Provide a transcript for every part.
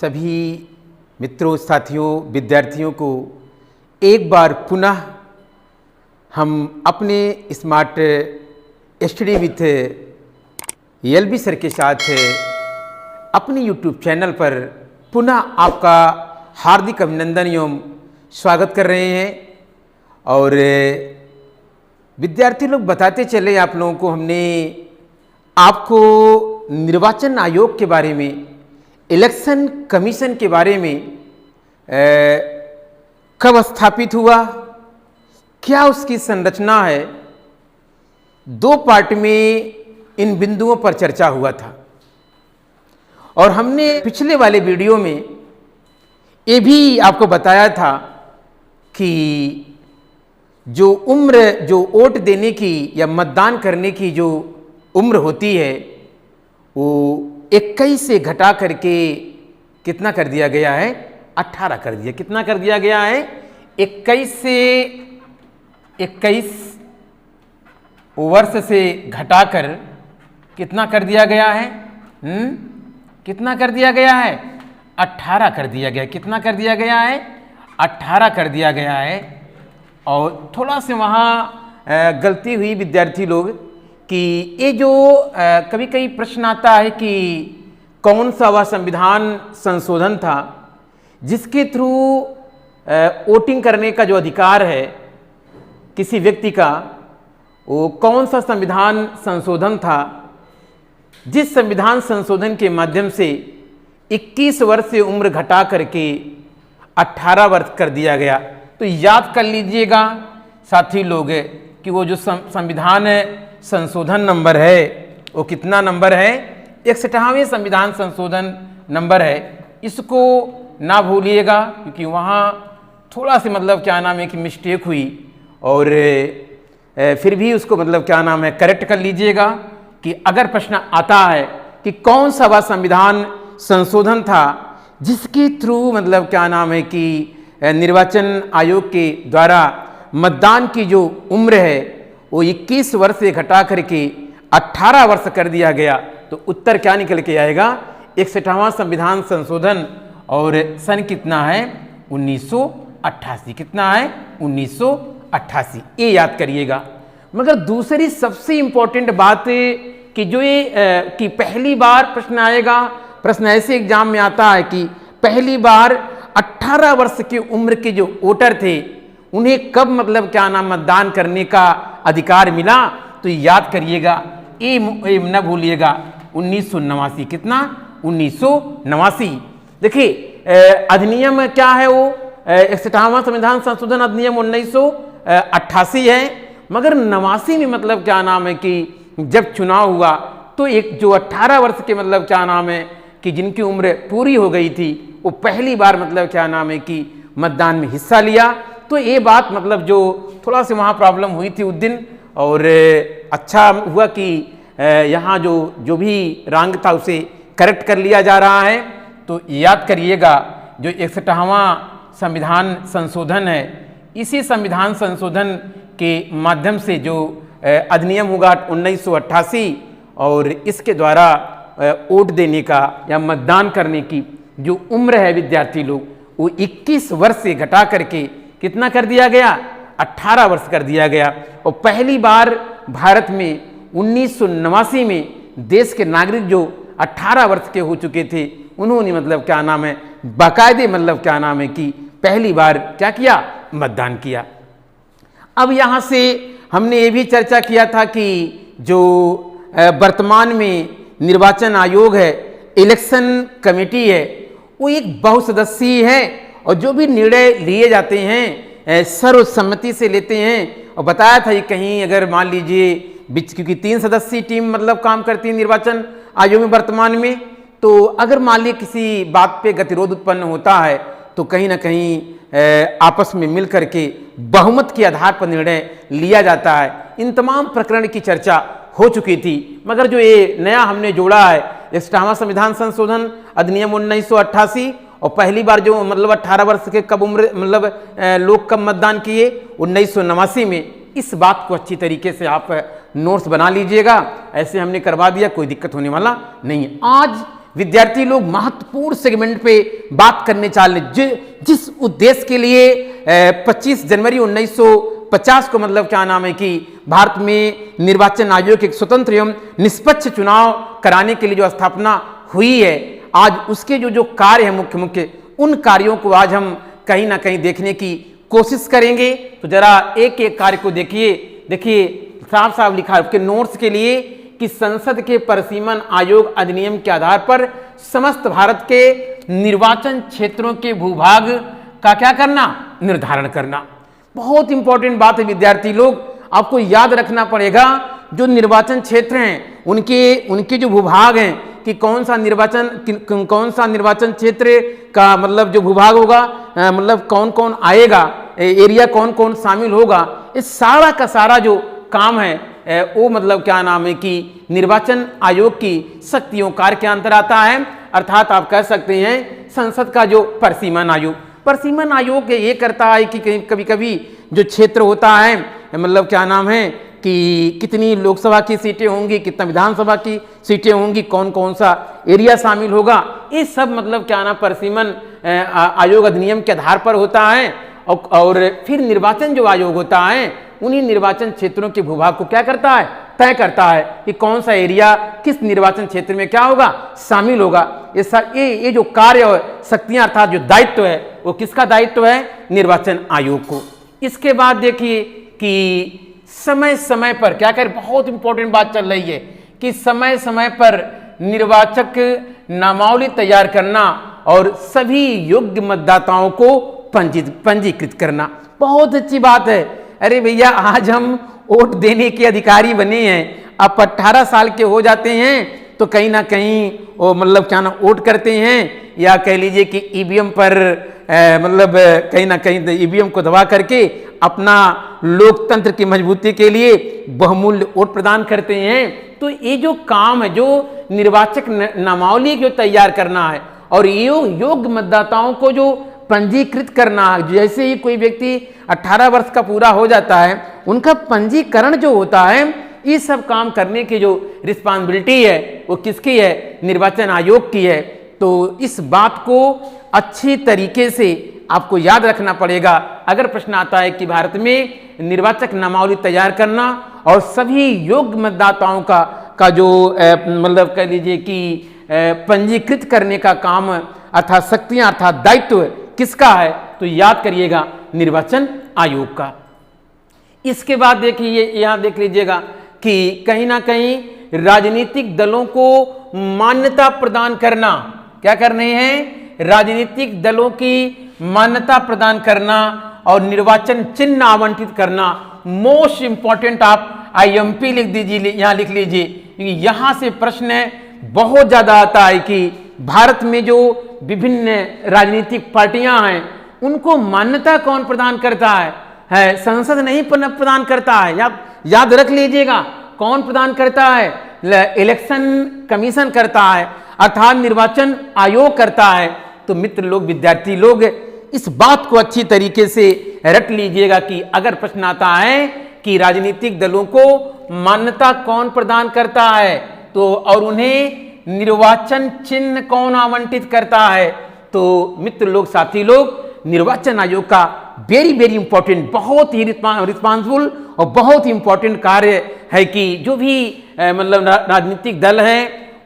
सभी मित्रों, साथियों, विद्यार्थियों को एक बार पुनः हम अपने smart study with LB sir के साथ अपने यूट्यूब चैनल पर पुनः आपका हार्दिक अभिनंदन एवं स्वागत कर रहे हैं। और विद्यार्थी लोग बताते चले आप लोगों को, हमने आपको निर्वाचन आयोग के बारे में, इलेक्शन कमीशन के बारे में कब स्थापित हुआ, क्या उसकी संरचना है, दो पार्ट में इन बिंदुओं पर चर्चा हुआ था। और हमने पिछले वाले वीडियो में ये भी आपको बताया था कि जो उम्र, जो वोट देने की या मतदान करने की जो उम्र होती है वो 21 से घटा करके कितना कर दिया गया है, 18 कर दिया। कितना कर दिया गया है? 21 से 21 वर्ष से घटाकर कितना कर दिया गया है? कितना कर दिया गया है? 18 कर दिया गया। कितना कर दिया गया है? 18 कर दिया गया है। और थोड़ा से वहाँ गलती हुई विद्यार्थी लोग कि ये जो कभी कभी प्रश्न आता है कि कौन सा वह संविधान संशोधन था जिसके थ्रू वोटिंग करने का जो अधिकार है किसी व्यक्ति का, वो कौन सा संविधान संशोधन था जिस संविधान संशोधन के माध्यम से 21 वर्ष से उम्र घटा करके 18 वर्ष कर दिया गया। तो याद कर लीजिएगा साथी लोग कि वो जो संविधान संशोधन नंबर है वो कितना नंबर है? 61वें संविधान संशोधन नंबर है। इसको ना भूलिएगा क्योंकि वहाँ थोड़ा सा मतलब क्या नाम है कि मिस्टेक हुई, और फिर भी उसको मतलब क्या नाम है करेक्ट कर लीजिएगा कि अगर प्रश्न आता है कि कौन सा वह संविधान संशोधन था जिसके थ्रू मतलब क्या नाम है कि निर्वाचन आयोग के द्वारा मतदान की जो उम्र है वो 21 वर्ष से घटा करके 18 वर्ष कर दिया गया, तो उत्तर क्या निकल के आएगा? 61वां संविधान संशोधन। और सन कितना है? 1988। कितना है? 1988। ये याद करिएगा। मगर दूसरी सबसे इंपॉर्टेंट बात कि जो ये कि पहली बार प्रश्न आएगा, प्रश्न ऐसे एग्जाम में आता है कि पहली बार 18 वर्ष की उम्र के जो वोटर थे उन्हें कब मतलब क्या नाम मतदान करने का अधिकार मिला? तो याद करिएगा, ये न भूलिएगा, 1989। कितना? 1989। देखिए अधिनियम क्या है वो 61वां संविधान संशोधन अधिनियम 1988 है। मगर 89 में मतलब क्या नाम है कि जब चुनाव हुआ तो एक जो 18 वर्ष के मतलब क्या नाम है कि जिनकी उम्र पूरी हो गई थी वो पहली बार मतलब क्या नाम है कि मतदान में हिस्सा लिया। तो ये बात मतलब जो थोड़ा सा वहाँ प्रॉब्लम हुई थी उस दिन, और अच्छा हुआ कि यहाँ जो भी रॉन्ग था उसे करेक्ट कर लिया जा रहा है। तो याद करिएगा जो 61वां संविधान संशोधन है, इसी संविधान संशोधन के माध्यम से जो अधिनियम होगा 1988, और इसके द्वारा वोट देने का या मतदान करने की जो उम्र है विद्यार्थी लोग वो 21 वर्ष से घटा करके कितना कर दिया गया? 18 वर्ष कर दिया गया। और पहली बार भारत में 1989 में देश के नागरिक जो 18 वर्ष के हो चुके थे उन्होंने मतलब क्या नाम है बाकायदे मतलब क्या नाम है कि पहली बार क्या किया? मतदान किया। अब यहाँ से हमने ये भी चर्चा किया था कि जो वर्तमान में निर्वाचन आयोग है, इलेक्शन कमेटी है, वो एक बहुसदस्यीय है और जो भी निर्णय लिए जाते हैं सर्वसम्मति से लेते हैं। और बताया था कि कहीं अगर मान लीजिए क्योंकि 3 सदस्यीय टीम मतलब काम करती है निर्वाचन आयोग में वर्तमान में, तो अगर मान लीजिए किसी बात पे गतिरोध उत्पन्न होता है तो कहीं ना कहीं आपस में मिल करके बहुमत के आधार पर निर्णय लिया जाता है। इन तमाम प्रकरण की चर्चा हो चुकी थी, मगर जो ये नया हमने जोड़ा है 61वां संविधान संशोधन अधिनियम 1988, और पहली बार जो मतलब 18 वर्ष के कब उम्र मतलब लोग कब मतदान किए? 1989 में। इस बात को अच्छी तरीके से आप नोट्स बना लीजिएगा, ऐसे हमने करवा दिया, कोई दिक्कत होने वाला नहीं है। आज विद्यार्थी लोग महत्वपूर्ण सेगमेंट पे बात करने चाल जिस उद्देश्य के लिए 25 जनवरी 1950 को मतलब क्या नाम है कि भारत में निर्वाचन आयोग एक स्वतंत्र एवं निष्पक्ष चुनाव कराने के लिए जो स्थापना हुई है, आज उसके जो कार्य है मुख्य मुख्य उन कार्यों को आज हम कहीं ना कहीं देखने की कोशिश करेंगे। तो जरा एक एक कार्य को देखिए साफ साफ लिखा है आपके नोट्स के लिए कि संसद के परिसीमन आयोग अधिनियम के आधार पर समस्त भारत के निर्वाचन क्षेत्रों के भूभाग का क्या करना, निर्धारण करना। बहुत इंपॉर्टेंट बात है विद्यार्थी लोग, आपको याद रखना पड़ेगा जो निर्वाचन क्षेत्र हैं उनके जो भूभाग हैं कि कौन सा निर्वाचन क्षेत्र का मतलब जो भूभाग होगा, मतलब कौन कौन आएगा, एरिया कौन कौन शामिल होगा, इस सारा का सारा जो काम है वो मतलब क्या नाम है कि निर्वाचन आयोग की शक्तियों कार्य के अंतर आता है। अर्थात आप कह सकते हैं संसद का जो परिसीमन आयोग ये करता है कि कभी कभी जो क्षेत्र होता है मतलब क्या नाम है कि कितनी लोकसभा की सीटें होंगी, कितना विधानसभा की सीटें होंगी, कौन कौन सा एरिया शामिल होगा, ये सब मतलब क्या नाम परिसीमन आयोग अधिनियम के आधार पर होता है। और फिर निर्वाचन जो आयोग होता है उन्हीं निर्वाचन क्षेत्रों के भूभाग को क्या करता है, तय करता है कि कौन सा एरिया किस निर्वाचन क्षेत्र में क्या होगा, शामिल होगा। ये जो कार्य और शक्तियां अर्थात जो दायित्व है वो किसका दायित्व है, निर्वाचन आयोग को। इसके बाद देखिए कि समय समय पर क्या कर, बहुत इंपॉर्टेंट बात चल रही है कि समय समय पर निर्वाचक नामावली तैयार करना और सभी योग्य मतदाताओं को पंजीकृत करना। बहुत अच्छी बात है। अरे भैया आज हम वोट देने के अधिकारी बने हैं, अब 18 साल के हो जाते हैं तो कहीं ना कहीं वो मतलब क्या ना वोट करते हैं, या कह लीजिए कि ईवीएम पर मतलब कहीं ना कहीं ईवीएम को दबा करके अपना लोकतंत्र की मजबूती के लिए बहुमूल्य वोट प्रदान करते हैं। तो ये जो काम है, जो निर्वाचक नामावली जो तैयार करना है और योग्य मतदाताओं को जो पंजीकृत करना, जैसे ही कोई व्यक्ति 18 वर्ष का पूरा हो जाता है उनका पंजीकरण जो होता है, ये सब काम करने की जो रिस्पांसिबिलिटी है वो किसकी है, निर्वाचन आयोग की है। तो इस बात को अच्छी तरीके से आपको याद रखना पड़ेगा। अगर प्रश्न आता है कि भारत में निर्वाचक नामावली तैयार करना और सभी योग्य मतदाताओं का जो मतलब कह लीजिए कि पंजीकृत करने का काम अर्थात शक्तियां अर्थात दायित्व किसका है, तो याद करिएगा निर्वाचन आयोग का। इसके बाद देखिए यहां देख लीजिएगा कि कहीं ना कहीं राजनीतिक दलों को मान्यता प्रदान करना, क्या करने हैं, राजनीतिक दलों की मान्यता प्रदान करना और निर्वाचन चिन्ह आवंटित करना। मोस्ट इंपॉर्टेंट आप आईएमपी लिख दीजिए, यहां लिख लीजिए, क्योंकि यहां से प्रश्न बहुत ज्यादा आता है कि भारत में जो विभिन्न राजनीतिक पार्टियां हैं उनको मान्यता कौन प्रदान करता है, संसद नहीं प्रदान करता है। याद रख लीजिएगा, कौन प्रदान करता है, इलेक्शन कमीशन करता है अर्थात निर्वाचन आयोग करता है। तो मित्र लोग, विद्यार्थी लोग, इस बात को अच्छी तरीके से रट लीजिएगा कि अगर प्रश्न आता है कि राजनीतिक दलों को मान्यता कौन प्रदान करता है तो और उन्हें निर्वाचन चिन्ह कौन आवंटित करता है, तो मित्र लोग, साथी लोग, निर्वाचन आयोग का वेरी वेरी इंपॉर्टेंट, बहुत ही रिस्पॉन्सिबल और बहुत ही इंपॉर्टेंट कार्य है कि जो भी मतलब राजनीतिक दल है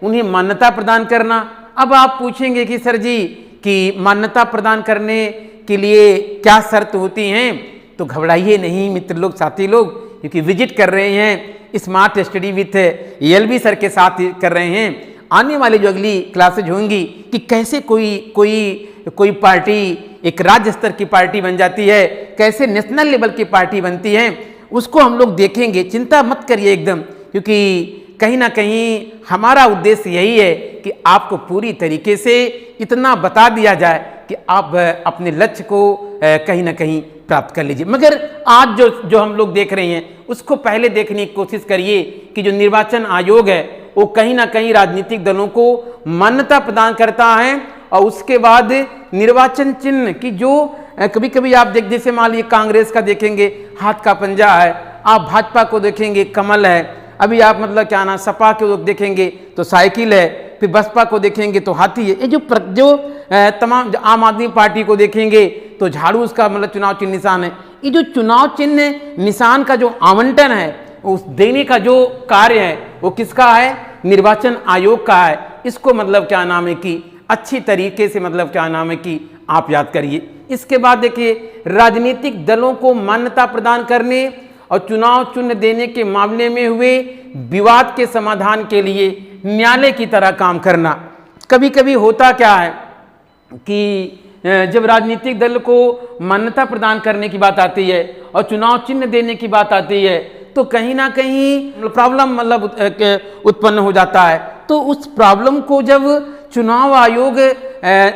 उन्हें मान्यता प्रदान करना। अब आप पूछेंगे कि सर जी कि मान्यता प्रदान करने के लिए क्या शर्त होती हैं, तो घबराइए नहीं मित्र लोग, साथी लोग, क्योंकि विजिट कर रहे हैं smart study with LB sir के साथ कर रहे हैं। आने वाली जो अगली क्लासेज होंगी कि कैसे कोई पार्टी एक राज्य स्तर की पार्टी बन जाती है, कैसे नेशनल लेवल की पार्टी बनती है, उसको हम लोग देखेंगे। चिंता मत करिए एकदम, क्योंकि कहीं ना कहीं हमारा उद्देश्य यही है कि आपको पूरी तरीके से इतना बता दिया जाए कि आप अपने लक्ष्य को कहीं ना कहीं प्राप्त कर लीजिए। मगर आज जो हम लोग देख रहे हैं उसको पहले देखने की कोशिश करिए कि जो निर्वाचन आयोग है वो कहीं ना कहीं राजनीतिक दलों को मान्यता प्रदान करता है और उसके बाद निर्वाचन चिन्ह की जो कभी कभी आप जैसे मान लीजिए कांग्रेस का देखेंगे हाथ का पंजा है, आप भाजपा को देखेंगे कमल है, अभी आप मतलब क्या ना सपा के लोग देखेंगे तो साइकिल है, फिर बसपा को देखेंगे तो हाथी है। ये जो तमाम आम आदमी पार्टी को देखेंगे तो झाड़ू उसका मतलब चुनाव चिन्ह निशान है। ये जो चुनाव चिन्ह निशान का जो आवंटन है उस देने का जो कार्य है वो किसका है? निर्वाचन आयोग का है। इसको मतलब क्या नाम है कि अच्छी तरीके से मतलब क्या नाम है कि आप याद करिए। इसके बाद देखिए, राजनीतिक दलों को मान्यता प्रदान करने और चुनाव चिन्ह देने के मामले में हुए विवाद के समाधान के लिए न्यायालय की तरह काम करना। कभी कभी होता क्या है कि जब राजनीतिक दल को मान्यता प्रदान करने की बात आती है और चुनाव चिन्ह देने की बात आती है तो कहीं ना कहीं प्रॉब्लम मतलब उत्पन्न हो जाता है। तो उस प्रॉब्लम को जब चुनाव आयोग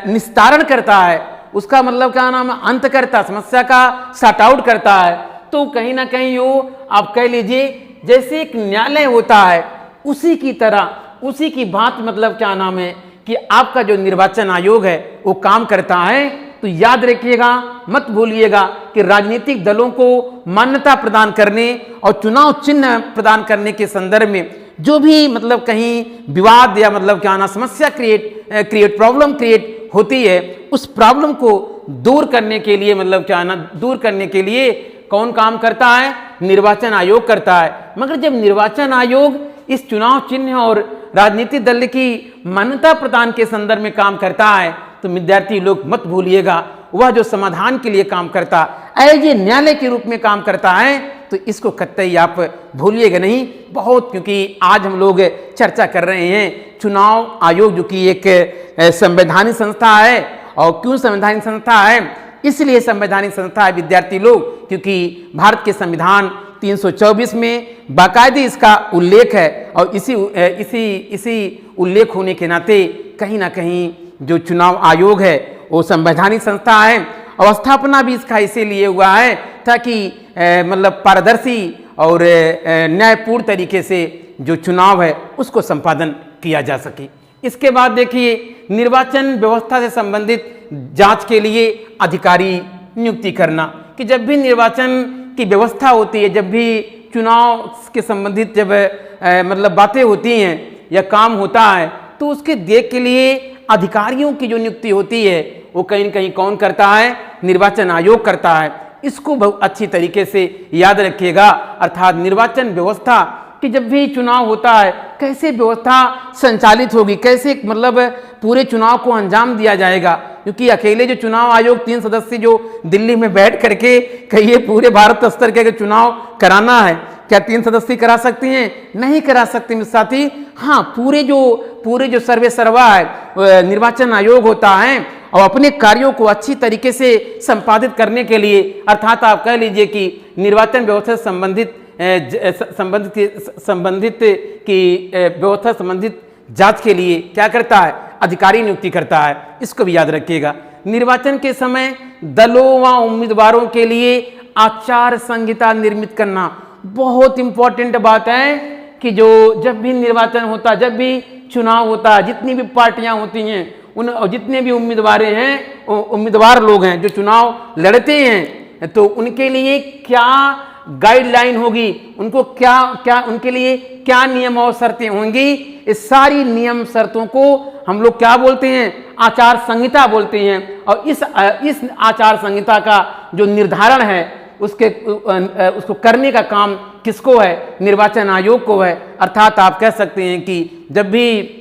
निस्तारण करता है, उसका मतलब क्या नाम है, अंत करता, समस्या का सॉर्ट आउट करता है, तो कहीं ना कहीं वो आप कह लीजिए जैसे एक न्यायालय होता है उसी की तरह, उसी की बात मतलब क्या नाम है कि आपका जो निर्वाचन आयोग है वो काम करता है। तो याद रखिएगा, मत भूलिएगा कि राजनीतिक दलों को मान्यता प्रदान करने और चुनाव चिन्ह प्रदान करने के संदर्भ में जो भी मतलब कहीं विवाद या मतलब क्या ना समस्या प्रॉब्लम क्रिएट होती है, उस प्रॉब्लम को दूर करने के लिए मतलब क्या ना दूर करने के लिए कौन काम करता है? निर्वाचन आयोग करता है। मगर जब निर्वाचन आयोग इस चुनाव चिन्ह और राजनीतिक दल की मान्यता प्रदान के संदर्भ में काम करता है तो विद्यार्थी लोग मत भूलिएगा, वह जो समाधान के लिए काम करता एज ए न्यायालय के रूप में काम करता है, तो इसको कतई आप भूलिएगा नहीं बहुत। क्योंकि आज हम लोग चर्चा कर रहे हैं चुनाव आयोग जो कि एक संवैधानिक संस्था है। और क्यों संवैधानिक संस्था है? इसलिए संवैधानिक संस्था है विद्यार्थी लोग क्योंकि भारत के संविधान 324 में बाकायदे इसका उल्लेख है। और इसी उल्लेख होने के नाते कहीं ना कहीं जो चुनाव आयोग है वो संवैधानिक संस्था है। और स्थापना भी इसका इसीलिए हुआ है ताकि मतलब पारदर्शी और न्यायपूर्ण तरीके से जो चुनाव है उसको संपादन किया जा सके। इसके बाद देखिए, निर्वाचन व्यवस्था से संबंधित जांच के लिए अधिकारी नियुक्ति करना कि जब भी निर्वाचन की व्यवस्था होती है, जब भी चुनाव के संबंधित जब मतलब बातें होती हैं या काम होता है तो उसके देख के लिए अधिकारियों की जो नियुक्ति होती है वो कहीं न कहीं कौन करता है? निर्वाचन आयोग करता है। इसको बहुत अच्छी तरीके से याद रखिएगा। अर्थात निर्वाचन व्यवस्था कि जब भी चुनाव होता है कैसे व्यवस्था संचालित होगी, कैसे मतलब पूरे चुनाव को अंजाम दिया जाएगा। क्योंकि अकेले जो चुनाव आयोग 3 सदस्य जो दिल्ली में बैठ करके कहिए पूरे भारत स्तर के चुनाव कराना है, क्या 3 सदस्य करा सकती हैं? नहीं करा सकते मेरे साथी। हाँ, पूरे जो सर्वे सर्वा है निर्वाचन आयोग होता है और अपने कार्यों को अच्छी तरीके से संपादित करने के लिए, अर्थात आप कह लीजिए कि निर्वाचन व्यवस्था से संबंधित जांच के लिए क्या करता है? अधिकारी नियुक्ति करता है। इसको भी याद रखिएगा। निर्वाचन के समय दलों व उम्मीदवारों के लिए आचार संहिता निर्मित करना बहुत इंपॉर्टेंट बात है कि जो जब भी निर्वाचन होता, जब भी चुनाव होता, जितनी भी पार्टियां होती हैं उन जितने भी उम्मीदवार लोग हैं जो चुनाव लड़ते हैं तो उनके लिए क्या गाइडलाइन होगी, उनको क्या उनके लिए क्या नियम और शर्तें होंगी, इस सारी नियम शर्तों को हम लोग क्या बोलते हैं? आचार संहिता बोलते हैं। और इस आचार संहिता का जो निर्धारण है उसको करने का काम किसको है? निर्वाचन आयोग को है। अर्थात आप कह सकते हैं कि जब भी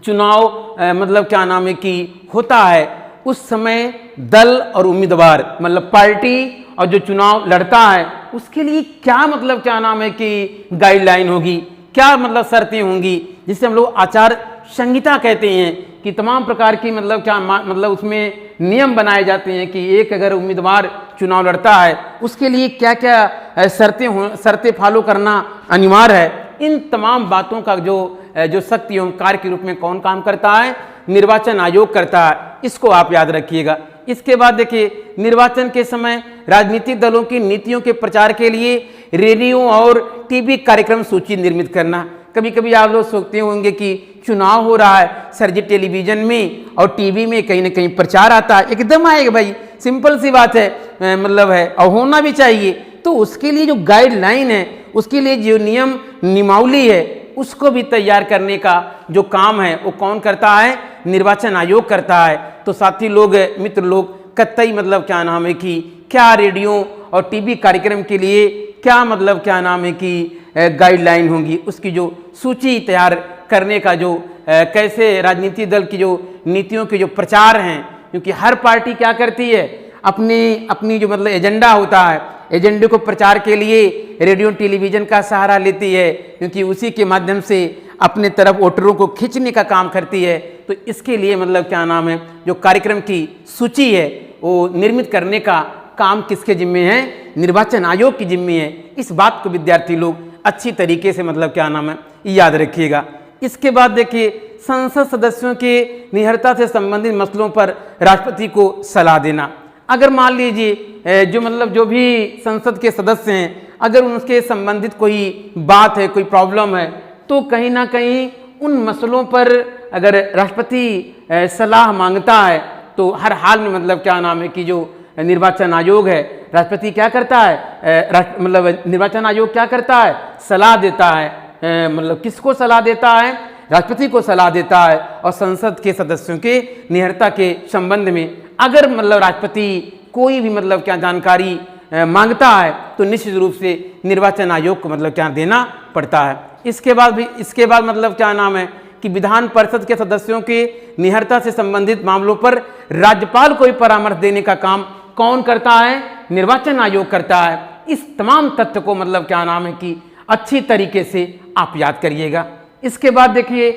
चुनाव मतलब क्या नाम है कि होता है उस समय दल और उम्मीदवार मतलब पार्टी और जो चुनाव लड़ता है उसके लिए क्या मतलब क्या नाम है कि गाइडलाइन होगी, क्या मतलब शर्तें होंगी, जिसे हम लोग आचार संहिता कहते हैं कि तमाम प्रकार की मतलब क्या मतलब उसमें नियम बनाए जाते हैं कि एक अगर उम्मीदवार चुनाव लड़ता है उसके लिए क्या क्या शर्तें फॉलो करना अनिवार्य है। इन तमाम बातों का जो सख्त एवं कार्य के रूप में कौन काम करता है? निर्वाचन आयोग करता है। इसको आप याद रखिएगा। इसके बाद देखिए, निर्वाचन के समय राजनीतिक दलों की नीतियों के प्रचार के लिए रेडियो और टीवी कार्यक्रम सूची निर्मित करना। कभी कभी आप लोग सोचते होंगे कि चुनाव हो रहा है सर जी, टेलीविजन में और टीवी में कहीं ना कहीं प्रचार आता है। एकदम आएगा भाई, सिंपल सी बात है, मतलब है और होना भी चाहिए। तो उसके लिए जो गाइडलाइन है, उसके लिए जो नियमावली है उसको भी तैयार करने का जो काम है वो कौन करता है? निर्वाचन आयोग करता है। तो साथी लोग, मित्र लोग, कतई मतलब क्या नाम है कि क्या रेडियो और टीवी कार्यक्रम के लिए क्या मतलब क्या नाम है कि गाइडलाइन होंगी, उसकी जो सूची तैयार करने का जो कैसे राजनीतिक दल की जो नीतियों के जो प्रचार हैं, क्योंकि हर पार्टी क्या करती है, अपनी जो मतलब एजेंडा होता है, एजेंडे को प्रचार के लिए रेडियो टेलीविज़न का सहारा लेती है, क्योंकि उसी के माध्यम से अपने तरफ वोटरों को खींचने का काम करती है। तो इसके लिए मतलब क्या नाम है, जो कार्यक्रम की सूची है वो निर्मित करने का काम किसके जिम्मे है? निर्वाचन आयोग की जिम्मे है। इस बात को विद्यार्थी लोग अच्छी तरीके से मतलब क्या नाम है याद रखिएगा। इसके बाद देखिए, संसद सदस्यों के निहरता से संबंधित मसलों पर राष्ट्रपति को सलाह देना। अगर मान लीजिए जो भी संसद के सदस्य हैं, अगर उनके संबंधित कोई बात है, कोई प्रॉब्लम है, तो कहीं ना कहीं उन मसलों पर अगर राष्ट्रपति सलाह मांगता है तो हर हाल में मतलब क्या नाम है कि जो निर्वाचन आयोग है, राष्ट्रपति क्या करता है, मतलब निर्वाचन आयोग क्या करता है? सलाह देता है। मतलब किसको सलाह देता है? राष्ट्रपति को सलाह देता है। और संसद के सदस्यों के निहरता के संबंध में अगर मतलब राष्ट्रपति कोई भी मतलब क्या जानकारी मांगता है तो निश्चित रूप से निर्वाचन आयोग को मतलब क्या देना पड़ता है। इसके बाद मतलब क्या नाम है कि विधान परिषद के सदस्यों के निहरता से संबंधित मामलों पर राज्यपाल को भी परामर्श देने का काम कौन करता है? निर्वाचन आयोग करता है। इस तमाम तथ्य को मतलब क्या नाम है कि अच्छी तरीके से आप याद करिएगा। इसके बाद देखिए,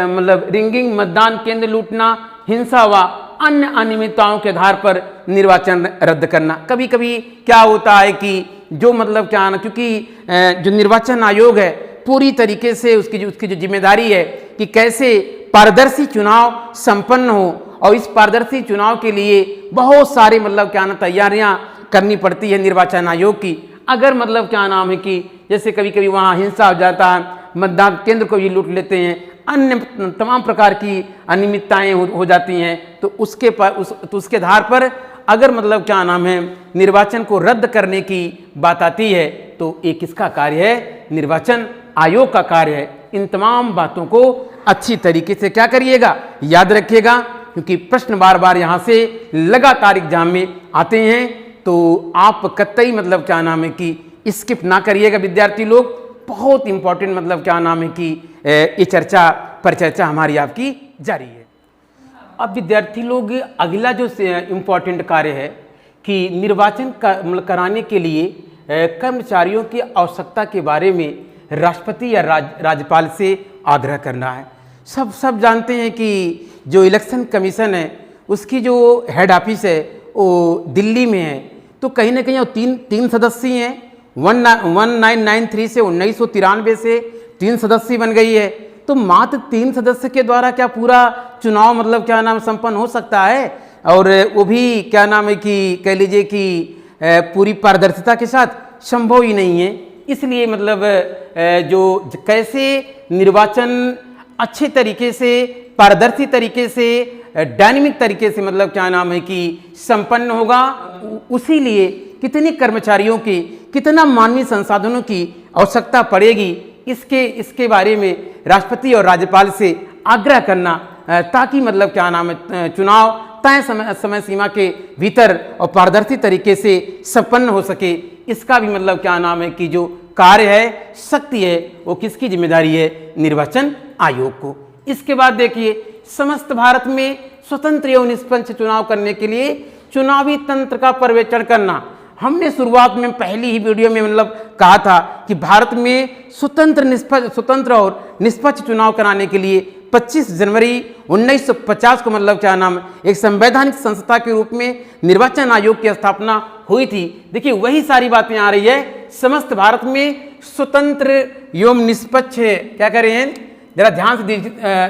मतलब रिंगिंग, मतदान केंद्र लूटना, हिंसा व अन्य अनियमितताओं के आधार पर निर्वाचन रद्द करना। कभी कभी क्या होता है कि जो मतलब क्या ना, क्योंकि जो निर्वाचन आयोग है पूरी तरीके से उसकी जो जिम्मेदारी है कि कैसे पारदर्शी चुनाव संपन्न हो, और इस पारदर्शी चुनाव के लिए बहुत सारे मतलब क्या ना तैयारियां करनी पड़ती है निर्वाचन आयोग की। अगर मतलब क्या नाम है कि जैसे कभी कभी वहाँ हिंसा हो जाता है, मतदान केंद्र को भी लूट लेते हैं, अन्य तमाम प्रकार की अनियमितताएं हो जाती हैं, तो उसके आधार पर अगर मतलब क्या नाम है निर्वाचन को रद्द करने की बात आती है तो ये किसका कार्य है? निर्वाचन आयोग का कार्य है। इन तमाम बातों को अच्छी तरीके से क्या करिएगा? याद रखिएगा, क्योंकि प्रश्न बार बार यहाँ से लगातार एग्जाम में आते हैं, तो आप कतई मतलब क्या नाम है कि स्किप ना करिएगा विद्यार्थी लोग। बहुत इंपॉर्टेंट मतलब क्या नाम है कि ये परिचर्चा हमारी आपकी जारी है। अब विद्यार्थी लोग, अगला जो इम्पोर्टेंट कार्य है कि निर्वाचन कराने के लिए कर्मचारियों की आवश्यकता के बारे में राष्ट्रपति या राज्यपाल से आग्रह करना है। सब जानते हैं कि जो इलेक्शन कमीशन है उसकी जो हेड ऑफिस है वो दिल्ली में है, तो कहीं ना कहीं वो तीन सदस्य हैं। 1993 से 1993 से 3 सदस्य बन गई है, तो मात्र 3 सदस्य के द्वारा क्या पूरा चुनाव मतलब क्या नाम संपन्न हो सकता है? और वो भी क्या नाम है कि कह लीजिए कि पूरी पारदर्शिता के साथ संभव ही नहीं है। इसलिए मतलब जो कैसे निर्वाचन अच्छे तरीके से, पारदर्शी तरीके से, डायनेमिक तरीके से मतलब क्या नाम है कि संपन्न होगा, उसी लिए कितने कर्मचारियों की, कितना मानवीय संसाधनों की आवश्यकता पड़ेगी, इसके बारे में राष्ट्रपति और राज्यपाल से आग्रह करना, ताकि मतलब क्या नाम है चुनाव तय समय सीमा के भीतर और पारदर्शी तरीके से संपन्न हो सके। इसका भी मतलब क्या नाम है कि जो कार्य है, शक्ति है, वो किसकी जिम्मेदारी है? निर्वाचन आयोग को। इसके बाद देखिए, समस्त भारत में स्वतंत्र एवं निष्पक्ष चुनाव करने के लिए चुनावी तंत्र का पर्यवेक्षण करना। हमने शुरुआत में पहली ही वीडियो में मतलब कहा था कि भारत में स्वतंत्र और निष्पक्ष चुनाव कराने के लिए 25 जनवरी 1950 को मतलब क्या नाम एक संवैधानिक संस्था के रूप में निर्वाचन आयोग की स्थापना हुई थी। देखिए वही सारी बातें आ रही है, समस्त भारत में स्वतंत्र एवं निष्पक्ष, क्या कह रहे हैं, जरा ध्यान से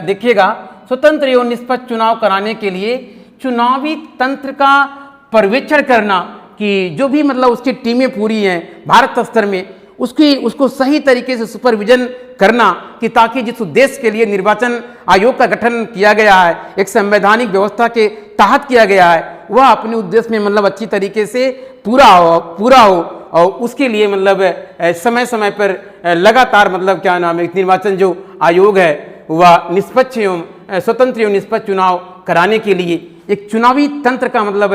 देखिएगा, स्वतंत्र एवं निष्पक्ष चुनाव कराने के लिए चुनावी तंत्र का पर्यवेक्षण करना कि जो भी मतलब उसकी टीमें पूरी हैं भारत स्तर में, उसको सही तरीके से सुपरविजन करना कि ताकि जिस उद्देश्य के लिए निर्वाचन आयोग का गठन किया गया है, एक संवैधानिक व्यवस्था के तहत किया गया है, वह अपने उद्देश्य में मतलब अच्छी तरीके से पूरा हो और उसके लिए मतलब समय समय पर लगातार मतलब क्या नाम है, निर्वाचन जो आयोग है वह निष्पक्ष एवं स्वतंत्र एवं निष्पक्ष चुनाव कराने के लिए एक चुनावी तंत्र का मतलब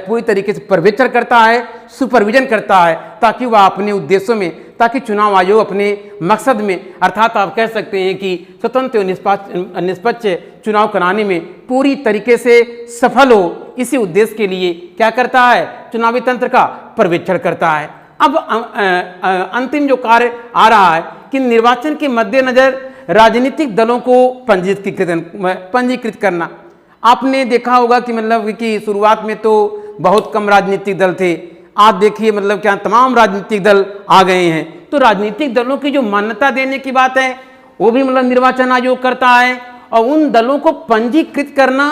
पूरी तरीके से पर्यवेक्षण करता है, सुपरविजन करता है, ताकि वह अपने उद्देश्यों में, ताकि चुनाव आयोग अपने मकसद में, अर्थात आप कह सकते हैं कि स्वतंत्र एवं निष्पक्ष चुनाव कराने में पूरी तरीके से सफल हो, इसी उद्देश्य के लिए क्या करता है, चुनावी तंत्र का पर्यवेक्षण करता है। अब अंतिम जो कार्य आ रहा है कि निर्वाचन के मद्देनजर राजनीतिक दलों को पंजीकृत करना। आपने देखा होगा कि मतलब कि शुरुआत में तो बहुत कम राजनीतिक दल थे, आज देखिए मतलब क्या तमाम राजनीतिक दल आ गए हैं। तो राजनीतिक दलों की जो मान्यता देने की बात है वो भी मतलब निर्वाचन आयोग करता है, और उन दलों को पंजीकृत करना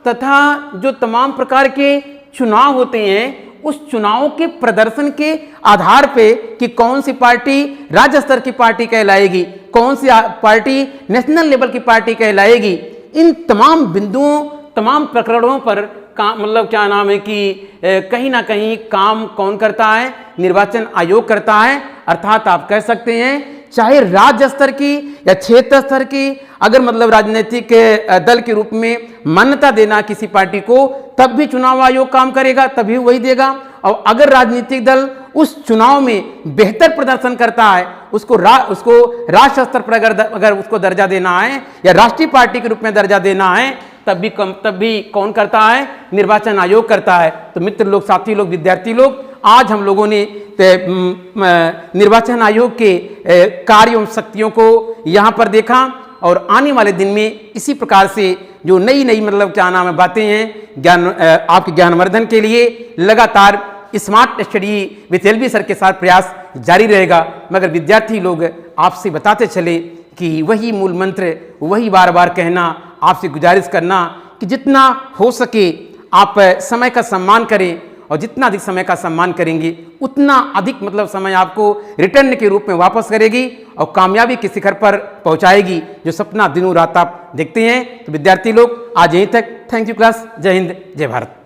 तथा जो तमाम प्रकार के चुनाव होते हैं उस चुनाव के प्रदर्शन के आधार पे कि कौन सी पार्टी राज्य स्तर की पार्टी कहलाएगी, कौन सी पार्टी नेशनल लेवल की पार्टी कहलाएगी, इन तमाम बिंदुओं, तमाम प्रकरणों पर काम मतलब क्या नाम है कि कहीं ना कहीं काम कौन करता है, निर्वाचन आयोग करता है। अर्थात आप कह सकते हैं चाहे राज्य स्तर की या क्षेत्र स्तर की अगर मतलब राजनीतिक दल के रूप में मान्यता देना किसी पार्टी को, तब भी चुनाव आयोग काम करेगा, तभी वही देगा। और अगर राजनीतिक दल उस चुनाव में बेहतर प्रदर्शन करता है, उसको राष्ट्र स्तर पर अगर उसको दर्जा देना है या राष्ट्रीय पार्टी के रूप में दर्जा देना है, तब भी कौन करता है, निर्वाचन आयोग करता है। तो मित्र लोग, साथी लोग, विद्यार्थी लोग, आज हम लोगों ने निर्वाचन आयोग के कार्य एवं शक्तियों को यहाँ पर देखा, और आने वाले दिन में इसी प्रकार से जो नई नई मतलब क्या नाम है बातें हैं ज्ञान आपके ज्ञानवर्धन के लिए लगातार smart study with LB sir के साथ प्रयास जारी रहेगा। मगर विद्यार्थी लोग आपसे बताते चले कि वही मूल मंत्र, वही बार बार कहना, आपसे गुजारिश करना कि जितना हो सके आप समय का सम्मान करें, और जितना अधिक समय का सम्मान करेंगे उतना अधिक मतलब समय आपको रिटर्न के रूप में वापस करेगी और कामयाबी के शिखर पर पहुंचाएगी, जो सपना दिनों रात आप देखते हैं। तो विद्यार्थी लोग आज यहीं तक। Thank you class. जय हिंद, जय भारत।